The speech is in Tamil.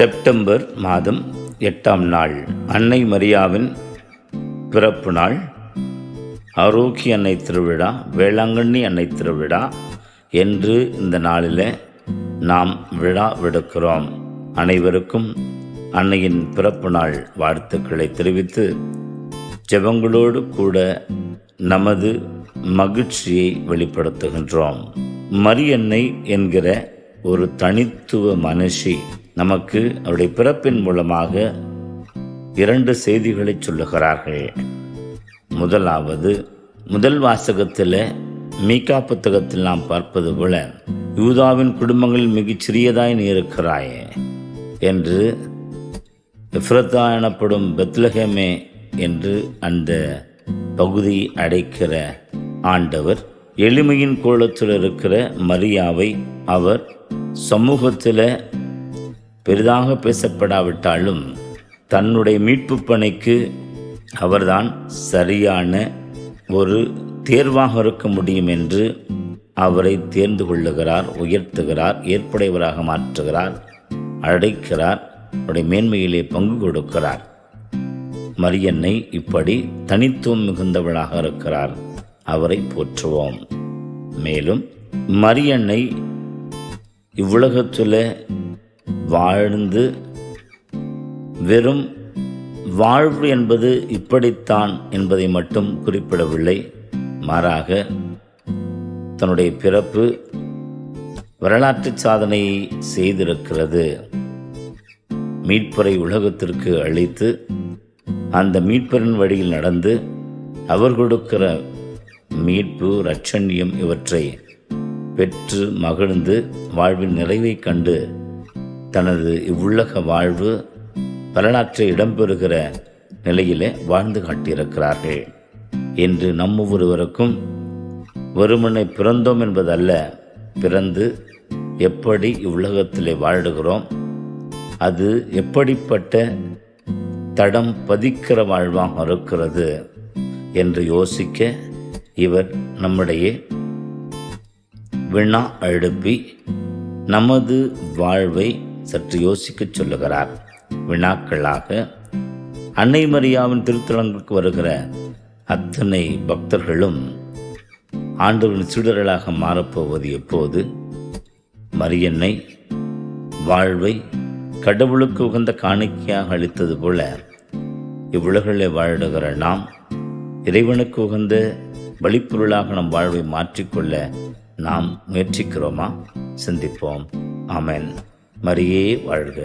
செப்டம்பர் மாதம் 8ஆம் நாள் அன்னை மரியாவின் பிறப்பு நாள். ஆரோக்கிய அன்னை திருவிழா, வேளாங்கண்ணி அன்னை திருவிழா என்று இந்த நாளில் நாம் விழா விடுக்கிறோம். அனைவருக்கும் அன்னையின் பிறப்பு நாள் வாழ்த்துக்களை தெரிவித்து ஜெபங்களோடு கூட நமது மகிழ்ச்சியை வெளிப்படுத்துகின்றோம். மரியன்னை என்கிற ஒரு தனித்துவ மனுஷி நமக்கு அவருடைய பிறப்பின் மூலமாக 2 செய்திகளை சொல்லுகிறார்கள். முதல் வாசகத்தில் மீகா புத்தகத்தில் நாம் பார்ப்பது போல, யூதாவின் குடும்பங்களில் மிகச் சிறியதாய் நீ இருக்கிறாயே என்று எப்ரத்தா எனப்படும் பெத்லகேமே என்று அந்த பகுதி அடைக்கிற ஆண்டவர் எளிமையின் கோலத்தில் இருக்கிற மரியாவை அவர் சமூகத்தில் பெரிதாக பேசப்படாவிட்டாலும் தன்னுடைய மீட்பு பணிக்கு அவர்தான் சரியான ஒரு தேர்வாக இருக்க முடியும் என்று அவரை தேர்ந்து கொள்ளுகிறார், உயர்த்துகிறார், ஏற்புடையவராக மாற்றுகிறார், அழைக்கிறார், அவருடைய மேன்மையிலே பங்கு கொடுக்கிறார். மரியன்னை இப்படி தனித்துவம் மிகுந்தவளாக இருக்கிறார். அவரை போற்றுவோம். மேலும் மரியன்னை இவ்வுலகத்தில் வாழ்ந்து வெறும் வாழ்வு என்பது இப்படித்தான் என்பதை மட்டும் குறிப்பிடவில்லை. மாறாக தன்னுடைய பிறப்பு வரலாற்று சாதனையை செய்திருக்கிறது. மீட்பரை உலகத்திற்கு அளித்து அந்த மீட்பரின் வழியில் நடந்து அவர் கொடுக்கிற மீட்பு, இரட்சண்யம் இவற்றை பெற்று மகிழ்ந்து வாழ்வின் நிறைவை கண்டு தனது இவ்வுலக வாழ்வு வரலாற்றை இடம்பெறுகிற நிலையிலே வாழ்ந்து காட்டியிருக்கிறார்கள் என்று நம்ம ஒருவருக்கும் வெறுமனை பிறந்தோம் என்பதல்ல, பிறந்து எப்படி இவ்வுலகத்திலே வாழுகிறோம், அது எப்படிப்பட்ட தடம் பதிக்கிற வாழ்வாக இருக்கிறது என்று யோசிக்க இவர் நம்முடைய வினா எழுப்பி நமது வாழ்வை சற்று யோசிக்கச் சொல்லுகிறார். வினாக்களாக அன்னை மரியாவின் திருத்தலங்களுக்கு வருகிற அத்தனை பக்தர்களும் ஆண்டவரின் சீடர்களாக மாறப்போவது எப்போது? மரியன்னை வாழ்வை கடவுளுக்கு உகந்த காணிக்கையாக அளித்தது போல இவ்வுலகிலே வாழுகிற நாம் இறைவனுக்கு உகந்த வழிப்பொருளாக நம் வாழ்வை மாற்றிக்கொள்ள நாம் முயற்சிக்கிறோமா? சிந்திப்போம். ஆமென். மரியே வாழ்க.